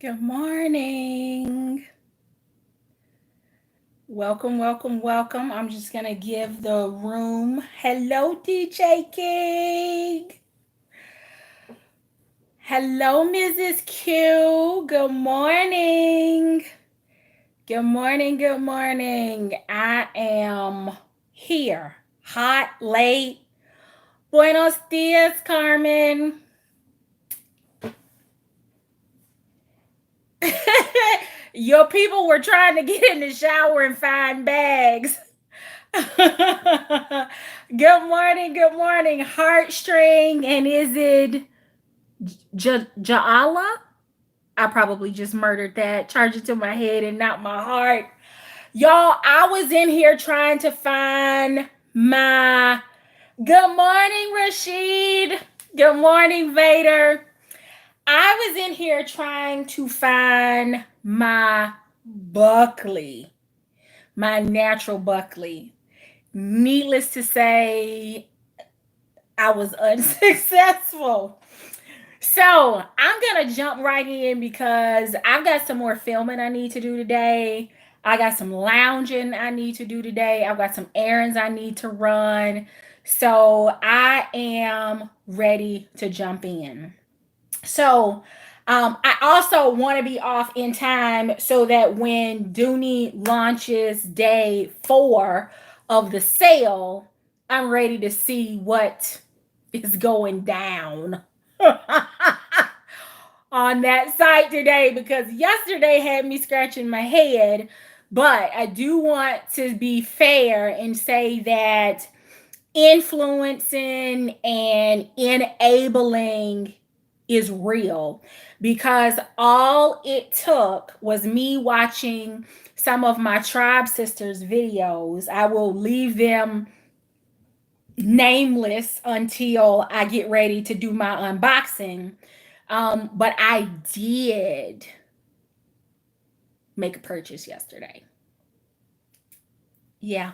Good morning. Welcome, welcome, welcome. I'm just going to give the room. Hello, DJ King. Hello, Mrs. Q. Good morning. Good morning, good morning. I am here. Hot, late. Buenos dias, Carmen. Your people were trying to get in the shower and find bags. Good morning, good morning. Heartstring, and is it Jaala? I probably just murdered that. Charge it to my head and not my heart. Y'all, I was in here trying to find my. Good morning, Rashid. Good morning, Vader. I was in here trying to find my Buckley, my natural Buckley. Needless to say, I was unsuccessful. So I'm going to jump right in because I've got some more filming I need to do today. I got some lounging I need to do today. I've got some errands I need to run. So I am ready to jump in. So I also want to be off in time so that when Dooney launches day 4 of the sale, I'm ready to see what is going down on that site today, because yesterday had me scratching my head. But I do want to be fair and say that influencing and enabling is real, because all it took was me watching some of my tribe sisters videos. I will leave them nameless until I get ready to do my unboxing. But I did make a purchase yesterday. Yeah,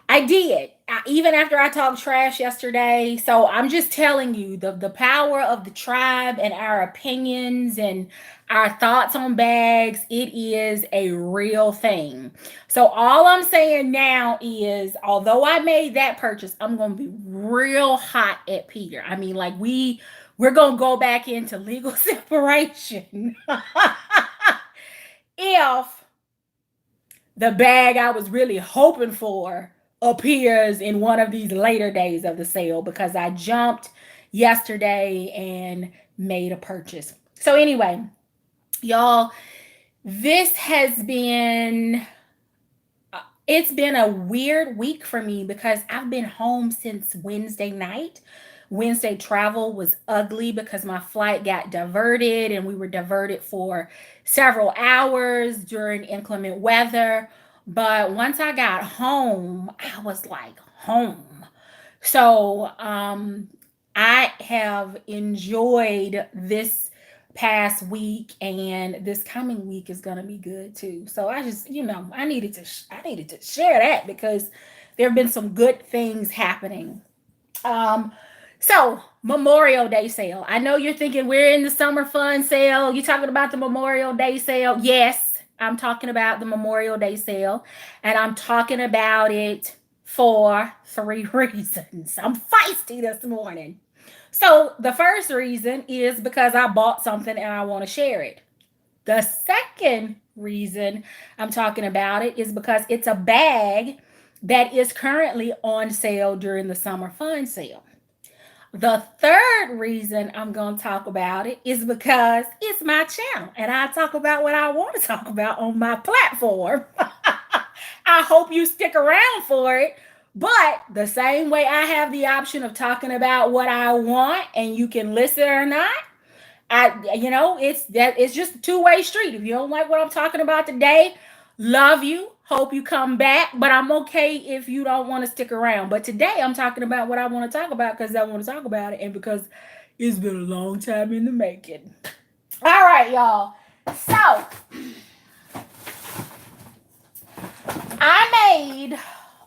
I did. Even after I talked trash yesterday. So I'm just telling you the power of the tribe and our opinions and our thoughts on bags. It is a real thing. So all I'm saying now is, although I made that purchase, I'm going to be real hot at Peter. I mean, like we're going to go back into legal separation. If the bag I was really hoping for appears in one of these later days of the sale, because I jumped yesterday and made a purchase. So anyway, y'all, this has been it's been a weird week for me because I've been home since Wednesday night. Wednesday travel was ugly because my flight got diverted, and we were diverted for several hours during inclement weather. But once I got home, I was like home. So I have enjoyed this past week, and this coming week is gonna be good too. So I just, I needed to share that because there have been some good things happening. Um, so Memorial Day sale. I know you're thinking we're in the summer fun sale. You talking about the Memorial Day sale? Yes, I'm talking about the Memorial Day sale, and I'm talking about it for 3 reasons. I'm feisty this morning. So the first reason is because I bought something and I want to share it. The second reason I'm talking about it is because it's a bag that is currently on sale during the summer fun sale. The third reason I'm going to talk about it is because it's my channel and I talk about what I want to talk about on my platform. I hope you stick around for it. But the same way I have the option of talking about what I want and you can listen or not, it's just a two-way street. If you don't like what I'm talking about today, love you. Hope you come back, but I'm okay if you don't want to stick around. But today I'm talking about what I want to talk about because I want to talk about it and because it's been a long time in the making. All right, y'all. So I made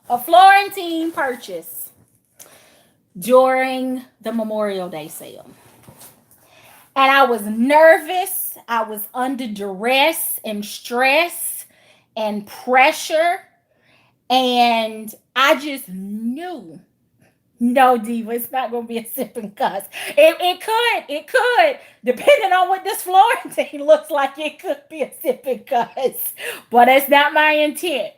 a Florentine purchase during the Memorial Day sale. And I was nervous I was under duress and stress and pressure. And I just knew, no, Diva, it's not going to be a sip and cuss. It could, depending on what this Florentine looks like, it could be a sip and cuss, but it's not my intent.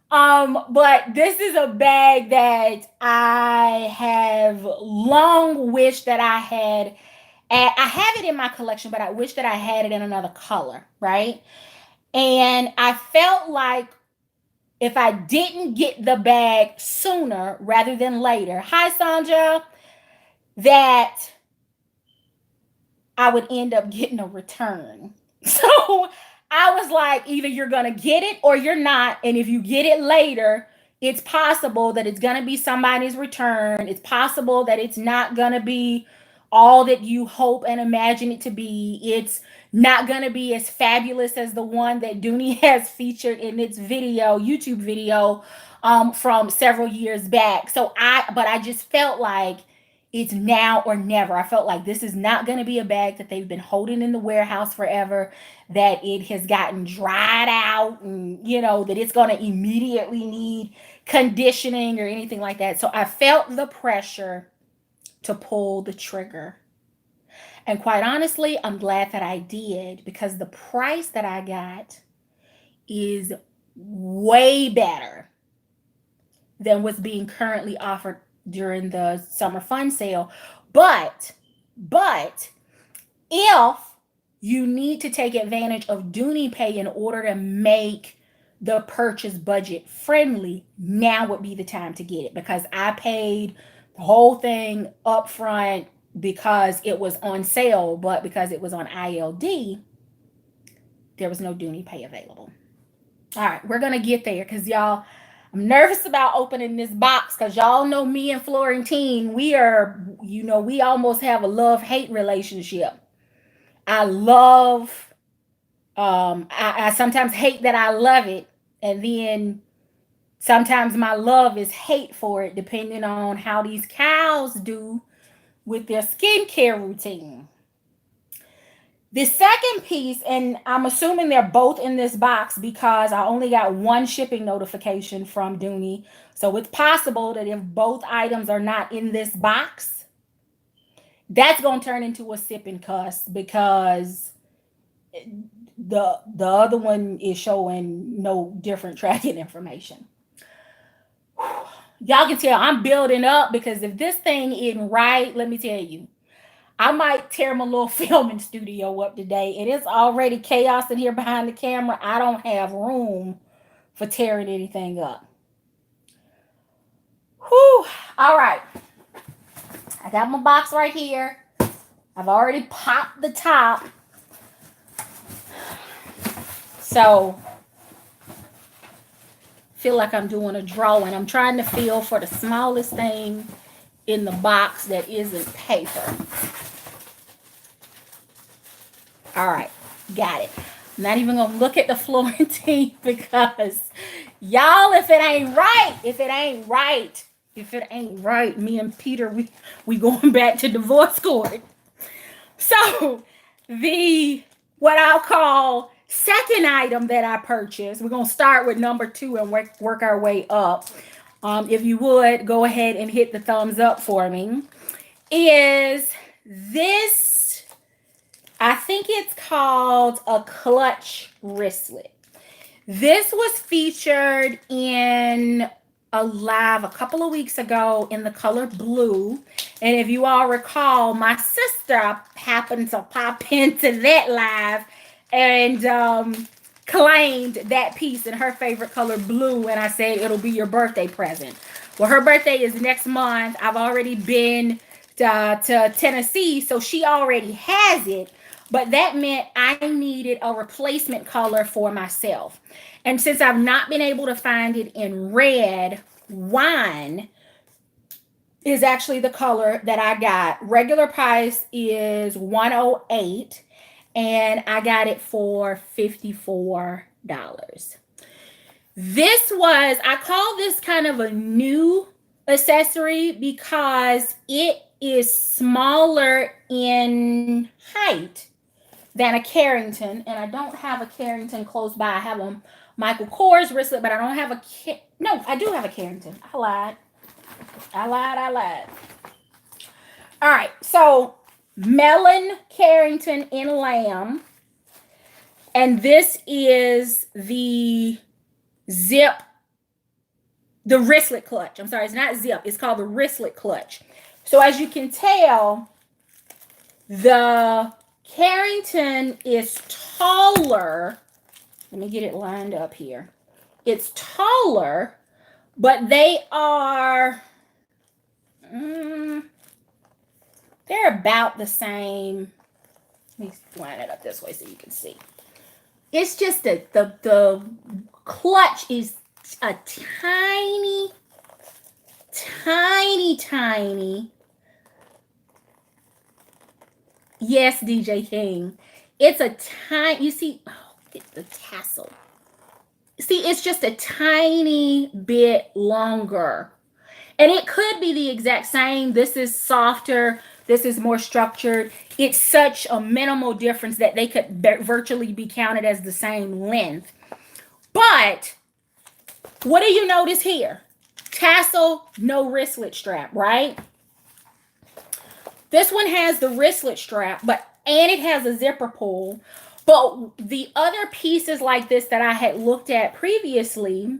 But this is a bag that I have long wished that I had. I have it in my collection, but I wish that I had it in another color, right? And I felt like if I didn't get the bag sooner rather than later, hi Sandra, that I would end up getting a return. So I was like, either you're going to get it or you're not. And if you get it later, it's possible that it's going to be somebody's return. It's possible that it's not going to be all that you hope and imagine it to be. It's not going to be as fabulous as the one that Dooney has featured in its video, YouTube video, from several years back. But I just felt like it's now or never. I felt like this is not going to be a bag that they've been holding in the warehouse forever, that it has gotten dried out, and that it's going to immediately need conditioning or anything like that. So I felt the pressure to pull the trigger. And quite honestly, I'm glad that I did, because the price that I got is way better than what's being currently offered during the summer fun sale. But if you need to take advantage of Dooney Pay in order to make the purchase budget friendly, now would be the time to get it, because I paid the whole thing up front because it was on sale, but because it was on ILD, there was no Dooney Pay available. All right, we're gonna get there, because y'all, I'm nervous about opening this box, because y'all know me and Florentine, we almost have a love-hate relationship. I love, I sometimes hate that I love it, and then sometimes my love is hate for it, depending on how these cows do with their skincare routine. The second piece, and I'm assuming they're both in this box because I only got one shipping notification from Dooney. So it's possible that if both items are not in this box, that's going to turn into a sip and cuss, because the other one is showing no different tracking information. Y'all can tell I'm building up, because if this thing isn't right, let me tell you, I might tear my little filming studio up today. It is already chaos in here behind the camera. I don't have room for tearing anything up. Whew. All right. I got my box right here. I've already popped the top. So, feel like I'm doing a drawing. I'm trying to feel for the smallest thing in the box that isn't paper. All right, got it. I'm not even gonna look at the Florentine, because y'all, if it ain't right, me and Peter, we going back to divorce court. So what I'll call second item that I purchased, we're gonna start with number 2 and work our way up. If you would go ahead and hit the thumbs up for me, is this. I think it's called a clutch wristlet. This was featured in a live a couple of weeks ago in the color blue. And if you all recall, my sister happened to pop into that live and claimed that piece in her favorite color blue. And I said, it'll be your birthday present. Well, her birthday is next month. I've already been to Tennessee, so she already has it. But that meant I needed a replacement color for myself. And since I've not been able to find it in red, wine is actually the color that I got. Regular price is $108, and I got it for $54. I call this kind of a new accessory because it is smaller in height than a Carrington. And I don't have a Carrington close by. I have a Michael Kors wristlet, but I don't have no, I do have a Carrington. I lied. All right, so melon Carrington in lamb. And this is the zip, the wristlet clutch. I'm sorry, it's not zip. It's called the wristlet clutch. So as you can tell, the Carrington is taller. Let me get it lined up here. It's taller, but they are, they're about the same. Let me line it up this way so you can see. It's just that the clutch is a tiny. Yes, DJ King. It's a tiny, you see, oh, it's the tassel. See, it's just a tiny bit longer. And it could be the exact same. This is softer. This is more structured. It's such a minimal difference that they could virtually be counted as the same length. But what do you notice here? Tassel, no wristlet strap, right? This one has the wristlet strap, and it has a zipper pull. But the other pieces like this that I had looked at previously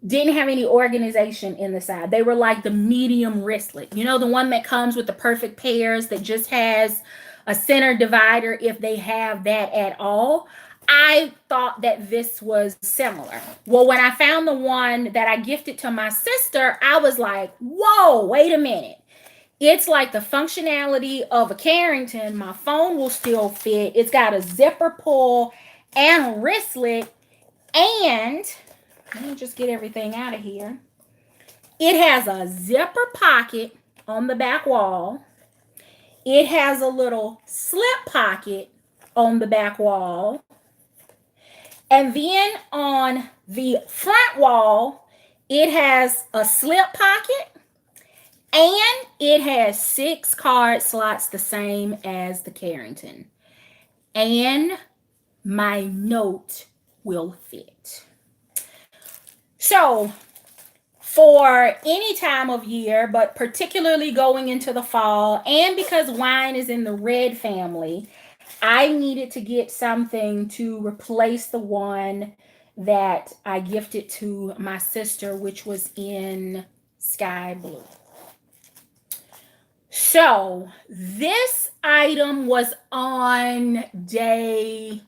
didn't have any organization in the side. They were like the medium wristlet. You know, the one that comes with the perfect pairs that just has a center divider if they have that at all. I thought that this was similar. Well, when I found the one that I gifted to my sister, I was like, whoa, wait a minute. It's like the functionality of a Carrington. My phone will still fit. It's got a zipper pull and a wristlet. And let me just get everything out of here. It has a zipper pocket on the back wall. It has a little slip pocket on the back wall. And then on the front wall, it has a slip pocket. And it has 6 card slots, the same as the Carrington. And my note will fit. So for any time of year, but particularly going into the fall, and because wine is in the red family, I needed to get something to replace the one that I gifted to my sister, which was in sky blue. So this item was on day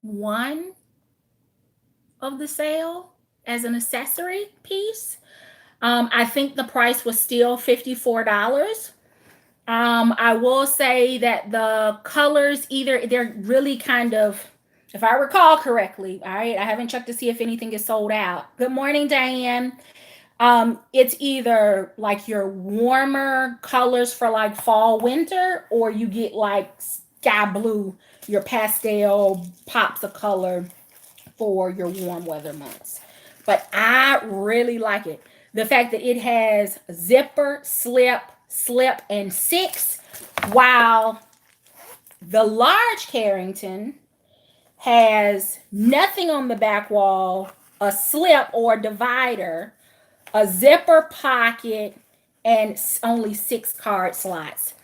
1 of the sale as an accessory piece. I think the price was still $54. I will say that the colors, they're really kind of, if I recall correctly, all right, I haven't checked to see if anything is sold out. Good morning, Diane. It's either like your warmer colors for like fall, winter, or you get like sky blue, your pastel pops of color for your warm weather months. But I really like it. The fact that it has zipper, slip, and 6, while the large Carrington has nothing on the back wall, a slip or divider, a zipper pocket, and only 6 card slots.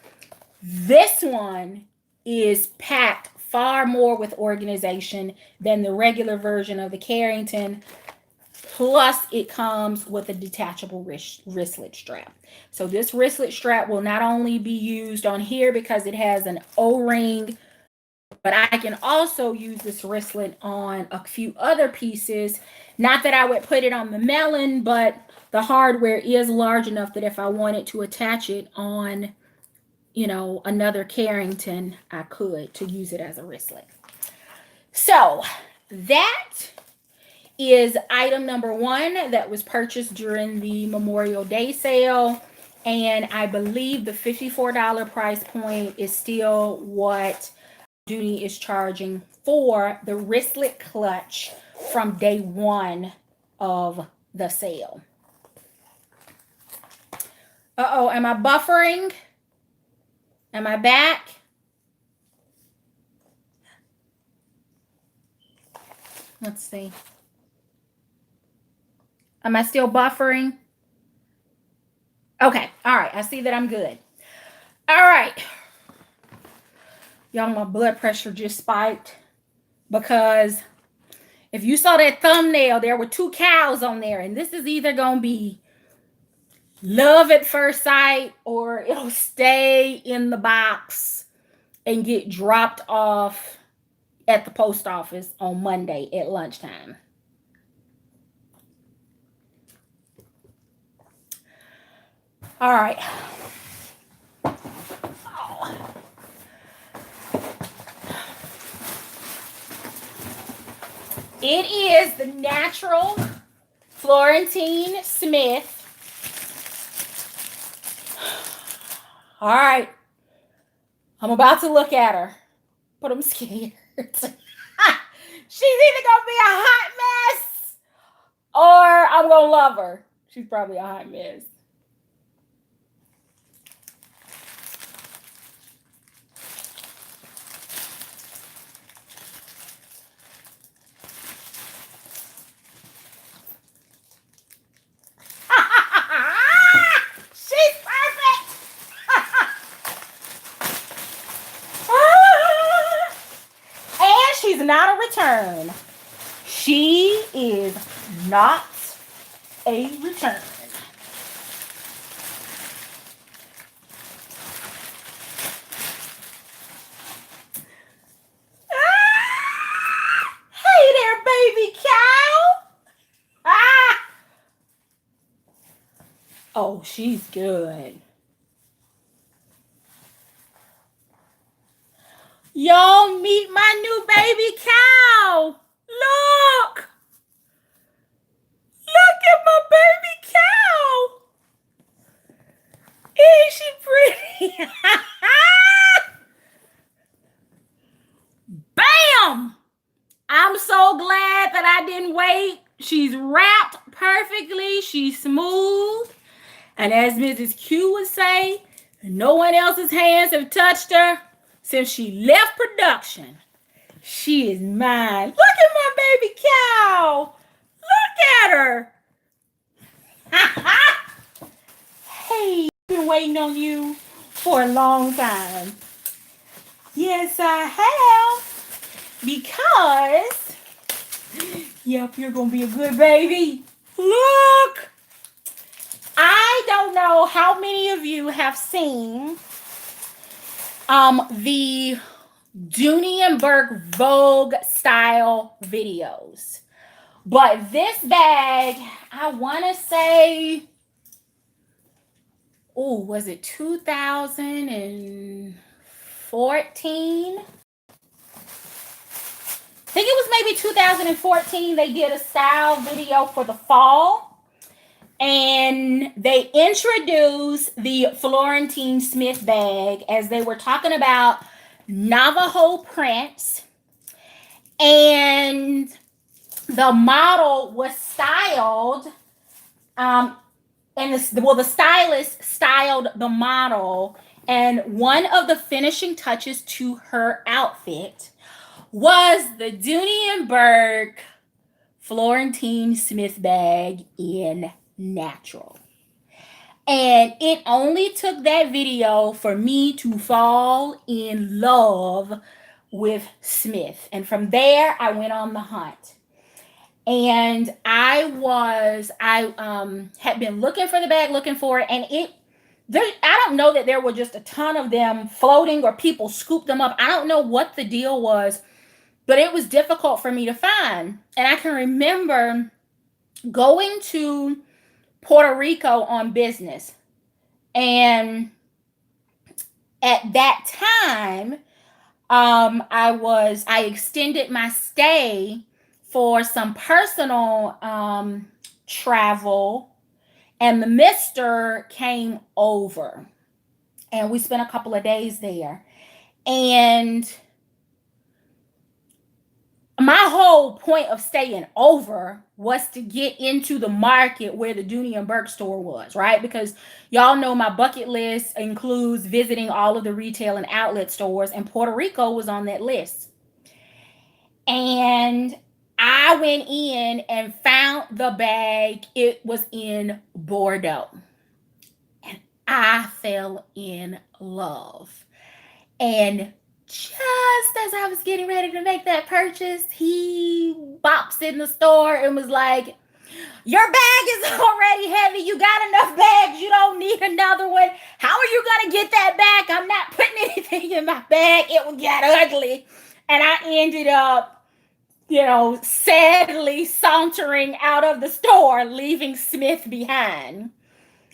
This one is packed far more with organization than the regular version of the Carrington. Plus, it comes with a detachable wristlet strap. So this wristlet strap will not only be used on here because it has an O-ring, but I can also use this wristlet on a few other pieces. Not that I would put it on the melon, but the hardware is large enough that if I wanted to attach it on, you know, another Carrington, I could, to use it as a wristlet. So that is item number 1 that was purchased during the Memorial Day sale. And I believe the $54 price point is still what Dooney is charging for the wristlet clutch from day 1 of the sale. Uh-oh, am I buffering? Am I back? Let's see. Am I still buffering? Okay. All right. I see that I'm good. All right. Y'all, my blood pressure just spiked because if you saw that thumbnail, there were 2 cows on there, and this is either going to be love at first sight or it'll stay in the box and get dropped off at the post office on Monday at lunchtime. All right. Oh. It is the natural Florentine Smith. All right. I'm about to look at her, but I'm scared. She's either going to be a hot mess or I'm going to love her. She's probably a hot mess. She's perfect. And she's not a return. She is not a return. Hey there, baby cow. Oh, she's good. Y'all meet my new baby cow. Look. Look at my baby cow. Ain't she pretty? Bam! I'm so glad that I didn't wait. She's wrapped perfectly. She's smooth. And as Mrs. Q would say, no one else's hands have touched her since she left production. She is mine. Look at my baby cow. Look at her. Hey, I've been waiting on you for a long time. Yes, I have. Because, yep, you're going to be a good baby. Look. I don't know how many of you have seen the Dooney and Bourke Vogue style videos. But this bag, I want to say, was it 2014? I think it was maybe 2014. They did a style video for the fall. And they introduced the Florentine Smith bag as they were talking about Navajo prints. And the model was styled, the stylist styled the model. And one of the finishing touches to her outfit was the Dooney and Bourke Florentine Smith bag in natural. And it only took that video for me to fall in love with Smith. And from there, I went on the hunt. And I had been looking for the bag, looking for it. And I don't know that there were just a ton of them floating or people scooped them up. I don't know what the deal was, but it was difficult for me to find. And I can remember going to Puerto Rico on business. And at that time, I extended my stay for some personal travel, and the mister came over and we spent a couple of days there. And My whole point of staying over was to get into the market where the Dooney and Bourke store was, right? Because y'all know my bucket list includes visiting all of the retail and outlet stores, and Puerto Rico was on that list. And I went in and found the bag. It was in Bordeaux. And I fell in love. And just as I was getting ready to make that purchase, he bops in the store and was like, "Your bag is already heavy. You got enough bags. You don't need another one. How are you going to get that back? I'm not putting anything in my bag. It would get ugly." And I ended up, sadly sauntering out of the store, leaving Smith behind.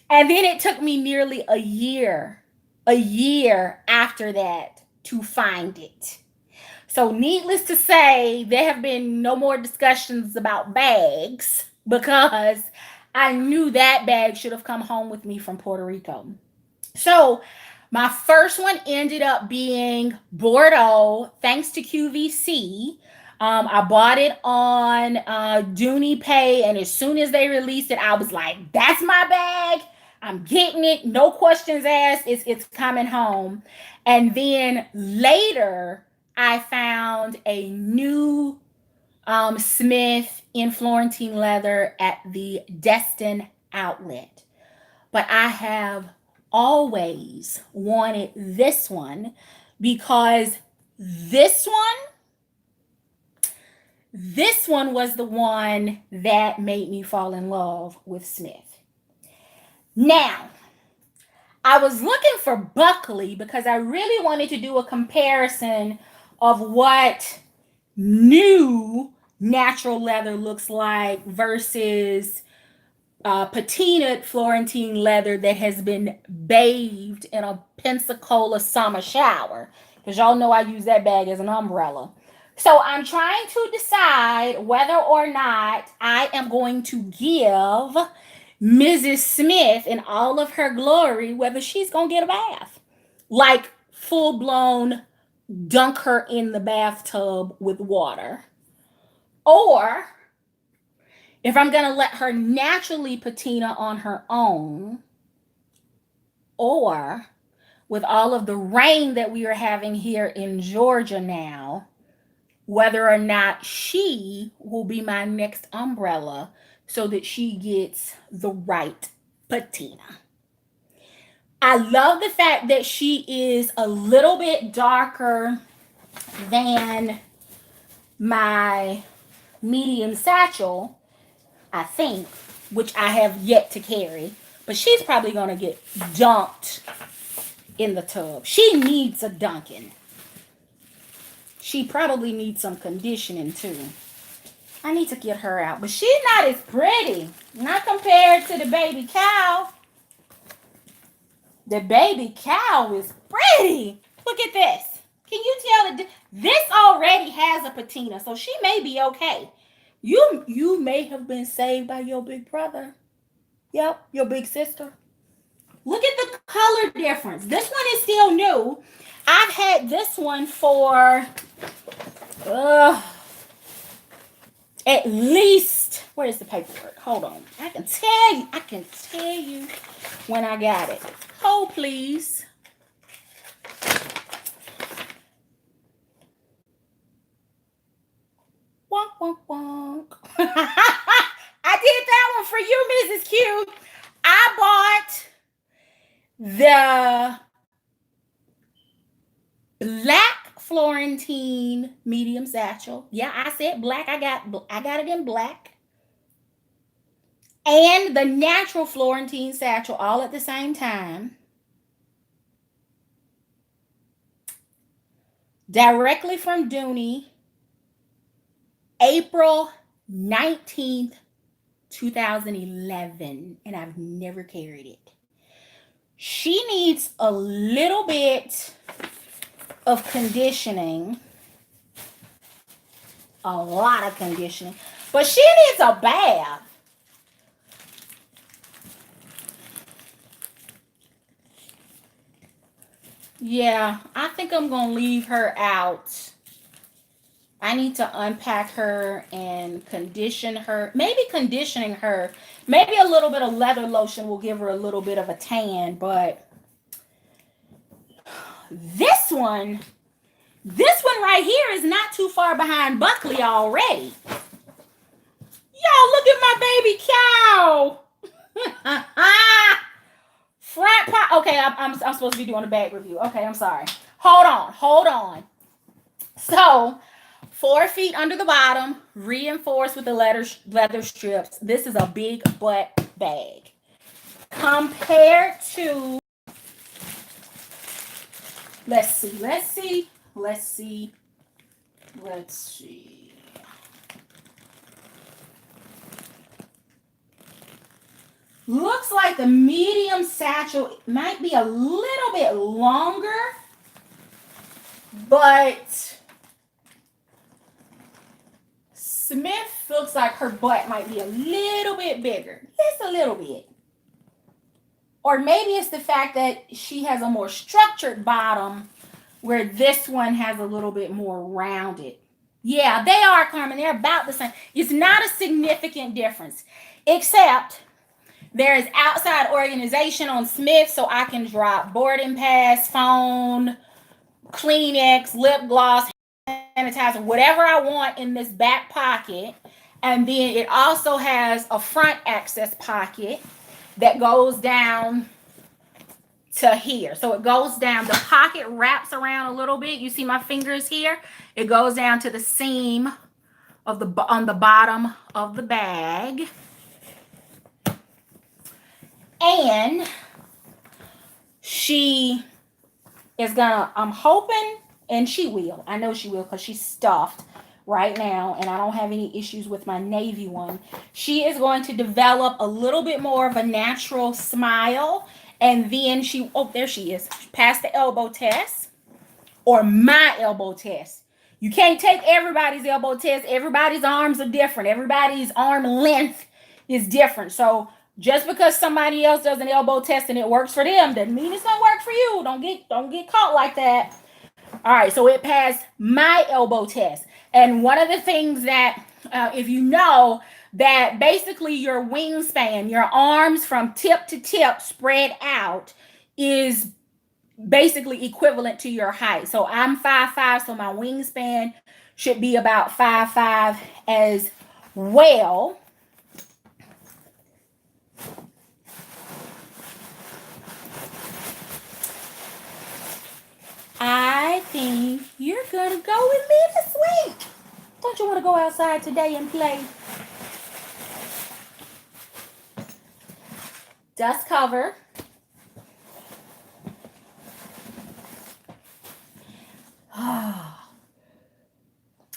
And then it took me nearly a year after that to find it. So, needless to say, there have been no more discussions about bags because I knew that bag should have come home with me from Puerto Rico. So, my first one ended up being Bordeaux, thanks to QVC. I bought it on Dooney Pay, and as soon as they released it, I was like, "That's my bag. I'm getting it. No questions asked. It's coming home." And then later, I found a new Smith in Florentine leather at the Destin outlet. But I have always wanted this one because this one this one was the one that made me fall in love with Smith. Now, I was looking for Buckley because I really wanted to do a comparison of what new natural leather looks like versus patinaed Florentine leather that has been bathed in a Pensacola summer shower. Because y'all know I use that bag as an umbrella. So I'm trying to decide whether or not I am going to give Mrs. Smith in all of her glory, whether she's going to get a bath. Like full blown dunk her in the bathtub with water. Or if I'm going to let her naturally patina on her own, or with all of the rain that we are having here in Georgia now, whether or not she will be my next umbrella so that she gets the right patina. I love the fact that she is a little bit darker than my medium satchel, I think, which I have yet to carry. But she's probably going to get dunked in the tub. She needs a dunking. She probably needs some conditioning too. I need to get her out. But she's not as pretty. Not compared to the baby cow. The baby cow is pretty. Look at this. Can you tell that this already has a patina, so she may be okay. You may have been saved by your big brother. Yep, your big sister. Look at the color difference. This one is still new. I've had this one for at least, where's the paperwork? Hold on. I can tell you when I got it. Hold please. Wonk, wonk, wonk. I did that one for you, Mrs. Q. I bought the black Florentine medium satchel. Yeah, I said black. I got it in black. And the natural Florentine satchel all at the same time. Directly from Dooney, April 19th, 2011. And I've never carried it. She needs a little bit of conditioning. A lot of conditioning. But she needs a bath. Yeah, I think I'm going to leave her out I need to unpack her and condition her. Maybe conditioning her. Maybe a little bit of leather lotion will give her a little bit of a tan. But this one right here is not too far behind Buckley already. Y'all, look at my baby cow. Front pot. Okay, I'm supposed to be doing a bag review. Okay, I'm sorry. Hold on. So, 4 feet under the bottom, reinforced with the leather strips. This is a big butt bag. Compared to, let's see. Looks like the medium satchel might be a little bit longer, but Smith looks like her butt might be a little bit bigger. Just a little bit. Or maybe it's the fact that she has a more structured bottom where this one has a little bit more rounded. Yeah, they are, Carmen. They're about the same. It's not a significant difference, except there is outside organization on Smith, so I can drop boarding pass, phone, Kleenex, lip gloss, sanitizer, whatever I want in this back pocket. And then it also has a front access pocket that goes down to here. So it goes down, the pocket wraps around a little bit. You see my fingers here? It goes down to the seam of the on the bottom of the bag. And she is gonna, I'm hoping, and she will. I know she will because she's stuffed right now, and I don't have any issues with my navy one. She is going to develop a little bit more of a natural smile, and then there she is. She passed the elbow test, or my elbow test. You can't take everybody's elbow test. Everybody's arms are different. Everybody's arm length is different. So just because somebody else does an elbow test and it works for them doesn't mean it's gonna work for you. Don't get caught like that. All right, so it passed my elbow test. And one of the things that, if you know, that basically your wingspan, your arms from tip to tip spread out, is basically equivalent to your height. So I'm 5'5", so my wingspan should be about 5'5" as well. I think you're gonna go with me this week. Don't you want to go outside today and play? Dust cover.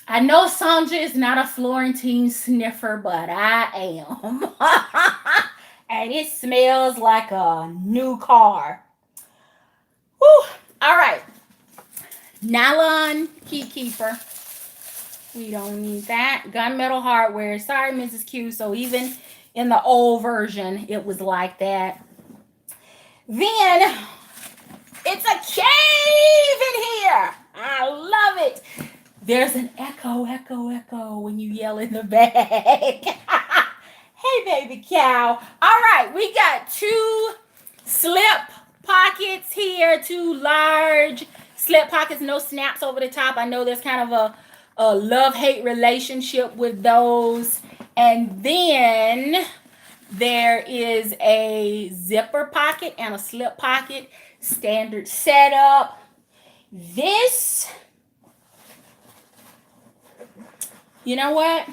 I know Sandra is not a Florentine sniffer, but I am. And it smells like a new car. Whew. All right. Nylon key keeper. We don't need that. Gunmetal hardware. Sorry, Mrs. Q. So even in the old version, it was like that. Then it's a cave in here. I love it. There's an echo when you yell in the bag. Hey, baby cow. All right, we got 2 slip pockets here, 2 large slip pockets, no snaps over the top. I know there's kind of a love-hate relationship with those. And then there is a zipper pocket and a slip pocket, standard setup. This, you know what?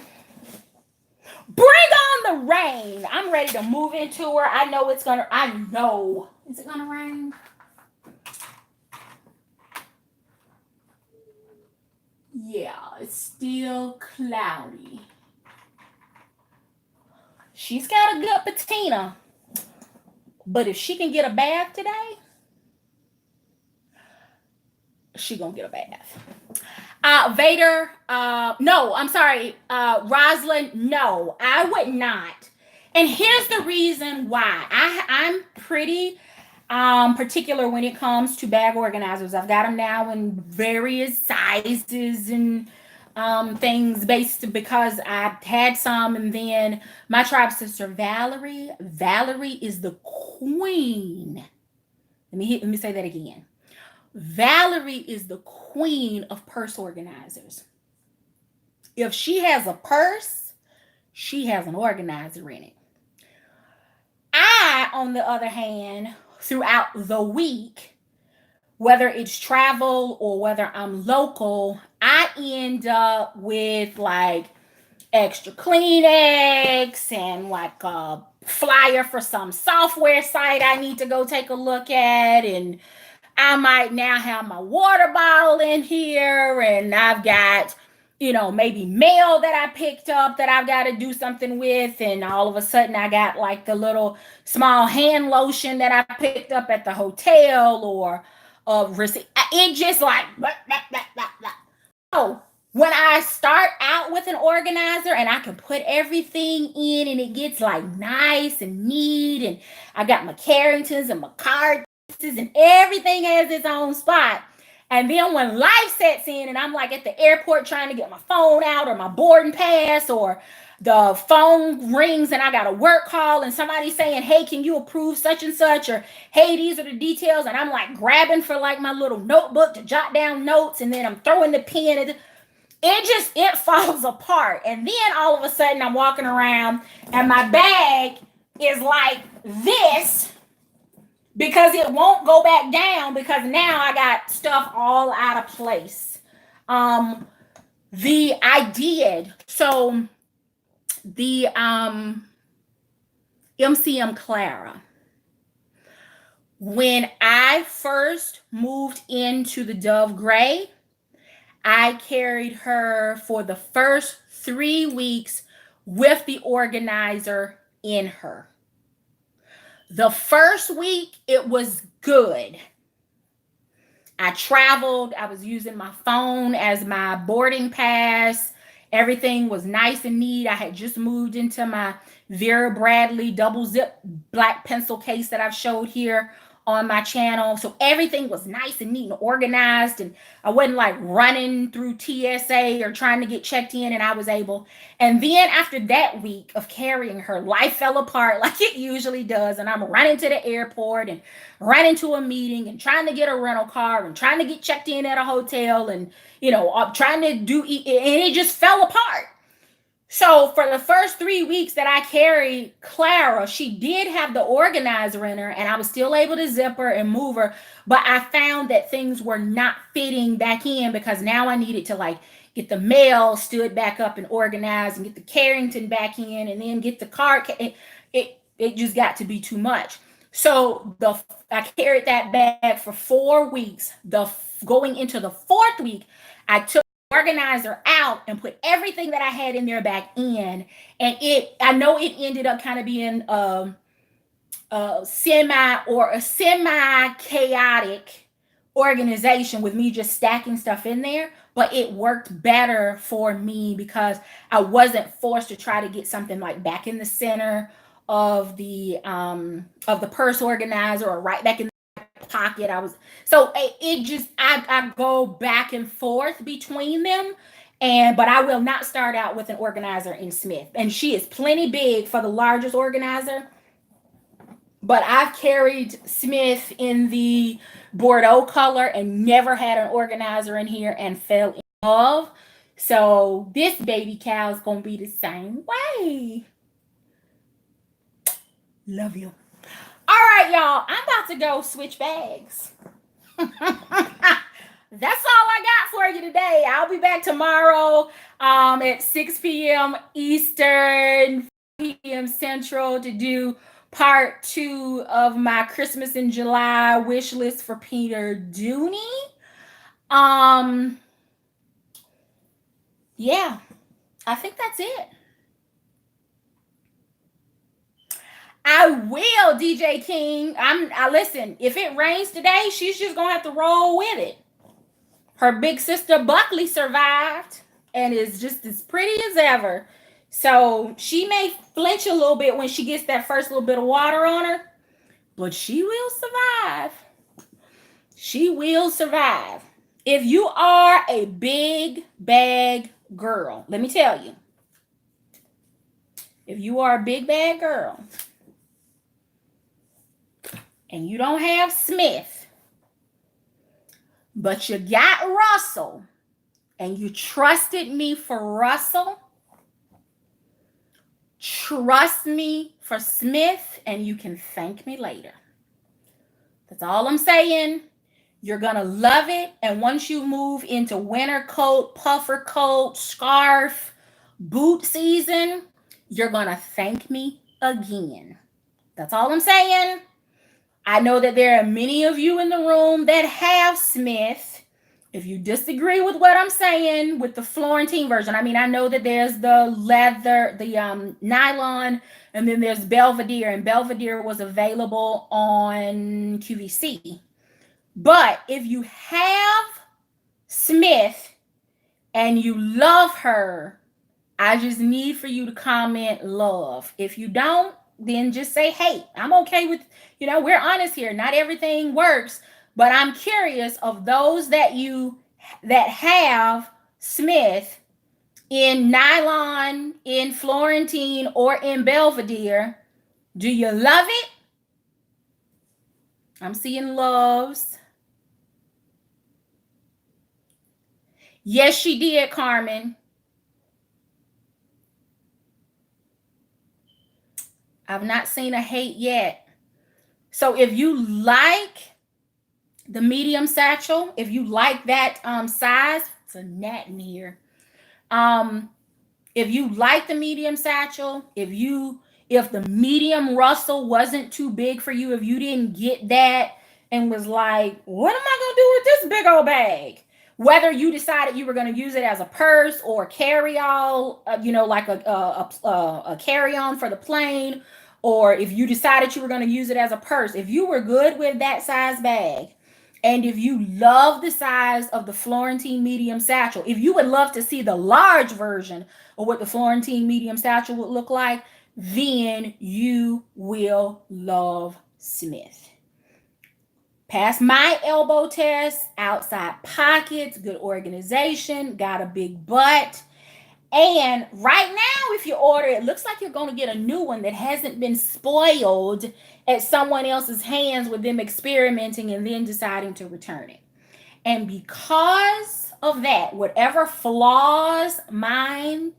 Bring on the rain. I'm ready to move into her. I know. Is it gonna rain? Yeah, it's still cloudy. She's got a good patina. But if she can get a bath today, she gonna get a bath. Vader, no, I'm sorry. Rosalind, no, I would not. And here's the reason why. I'm pretty particular when it comes to bag organizers. I've got them now in various sizes and things based because I had some, and then my tribe sister Valerie is the queen. Let me say that again. Valerie is the queen of purse organizers. If she has a purse, she has an organizer in it. I, on the other hand, throughout the week, whether it's travel or whether I'm local, I end up with like extra Kleenex and like a flyer for some software site I need to go take a look at. And I might now have my water bottle in here, and I've got, maybe mail that I picked up that I've got to do something with. And all of a sudden, I got like the little small hand lotion that I picked up at the hotel, or receipt. It just like, blah, blah, blah, blah, blah. So when I start out with an organizer and I can put everything in and it gets like nice and neat, and I got my Carringtons and my card and everything has its own spot. And then when life sets in and I'm like at the airport trying to get my phone out or my boarding pass, or the phone rings and I got a work call and somebody's saying, hey, can you approve such and such? Or, hey, these are the details. And I'm like grabbing for like my little notebook to jot down notes. And then I'm throwing the pen at it falls apart. And then all of a sudden I'm walking around and my bag is like this, because it won't go back down, because now I got stuff all out of place. The MCM Clara, when I first moved into the Dove Gray, I carried her for the first 3 weeks with the organizer in her. The first week, it was good. I traveled. I was using my phone as my boarding pass. Everything was nice and neat. I had just moved into my Vera Bradley double zip black pencil case that I've showed here on my channel. So everything was nice and neat and organized, and I wasn't like running through TSA or trying to get checked in, and I was able. And then after that week of carrying her, life fell apart like it usually does, and I'm running to the airport and running to a meeting and trying to get a rental car and trying to get checked in at a hotel, and trying to do, and it just fell apart. So for the first 3 weeks that I carried Clara, she did have the organizer in her, and I was still able to zip her and move her. But I found that things were not fitting back in, because now I needed to like get the mail stood back up and organized, and get the Carrington back in, and then get the card. It just got to be too much. So I carried that bag for 4 weeks. Going into the 4th week, I took organizer out and put everything that I had in there back in. And I know it ended up kind of being a semi chaotic organization with me just stacking stuff in there, but it worked better for me because I wasn't forced to try to get something like back in the center of the purse organizer, or right back in pocket. I go back and forth between them, but I will not start out with an organizer in Smith, and she is plenty big for the largest organizer. But I've carried Smith in the Bordeaux color and never had an organizer in here and fell in love. So this baby cow is gonna be the same way. Love you. All right, y'all, I'm about to go switch bags. That's all I got for you today. I'll be back tomorrow at 6 p.m. Eastern, 5 p.m. Central to do part 2 of my Christmas in July wish list for Peter Dooney. Yeah, I think that's it. I will, DJ King. I listen, if it rains today, she's just gonna have to roll with it. Her big sister Buckley survived and is just as pretty as ever. So she may flinch a little bit when she gets that first little bit of water on her, but she will survive. She will survive. If you are a big bag girl, let me tell you, if you are a big bad girl and you don't have Smith, but you got Russell and you trusted me for Russell, trust me for Smith and you can thank me later. That's all I'm saying. You're going to love it. And once you move into winter coat, puffer coat, scarf, boot season, you're going to thank me again. That's all I'm saying. I know that there are many of you in the room that have Smith. If you disagree with what I'm saying with the Florentine version, I mean, I know that there's the leather, the nylon, and then there's Belvedere, and Belvedere was available on QVC. But if you have Smith and you love her, I just need for you to comment love. If you don't, then just say hate. I'm okay with, we're honest here. Not everything works, but I'm curious of those that have Smith in nylon, in Florentine, or in Belvedere. Do you love it? I'm seeing loves. Yes, she did, Carmen. I've not seen a hate yet. So if you like the medium satchel, if you like that size, it's a gnat in here. If you like the medium satchel, if the medium Russell wasn't too big for you, if you didn't get that and was like, what am I going to do with this big old bag? Whether you decided you were going to use it as a purse or carry-all, like a carry-on for the plane, or if you decided you were going to use it as a purse, if you were good with that size bag, and if you love the size of the Florentine medium satchel, if you would love to see the large version of what the Florentine medium satchel would look like, then you will love Smith. Pass my elbow test, outside pockets, good organization, got a big butt. And right now, if you order, it looks like you're going to get a new one that hasn't been spoiled at someone else's hands with them experimenting and then deciding to return it. And because of that, whatever flaws mine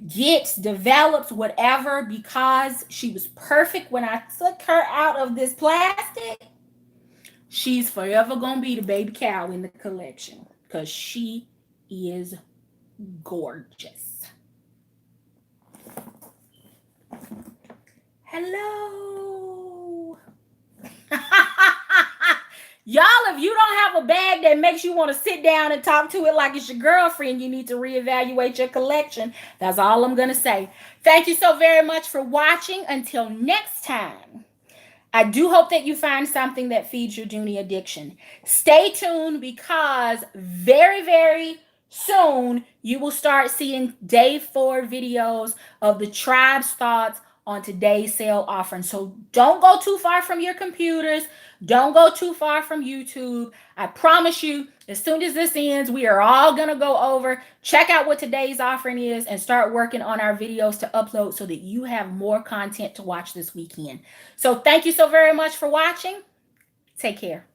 gets, develops, whatever, because she was perfect when I took her out of this plastic, she's forever going to be the baby cow in the collection because she is gorgeous. Hello. Y'all, if you don't have a bag that makes you want to sit down and talk to it like it's your girlfriend, you need to reevaluate your collection. That's all I'm going to say. Thank you so very much for watching. Until next time, I do hope that you find something that feeds your Dooney addiction. Stay tuned because very, very soon you will start seeing day 4 videos of the tribe's thoughts on today's sale offering. So don't go too far from your computers. Don't go too far from YouTube. I promise you, as soon as this ends, we are all going to go over, check out what today's offering is, and start working on our videos to upload so that you have more content to watch this weekend. So thank you so very much for watching. Take care.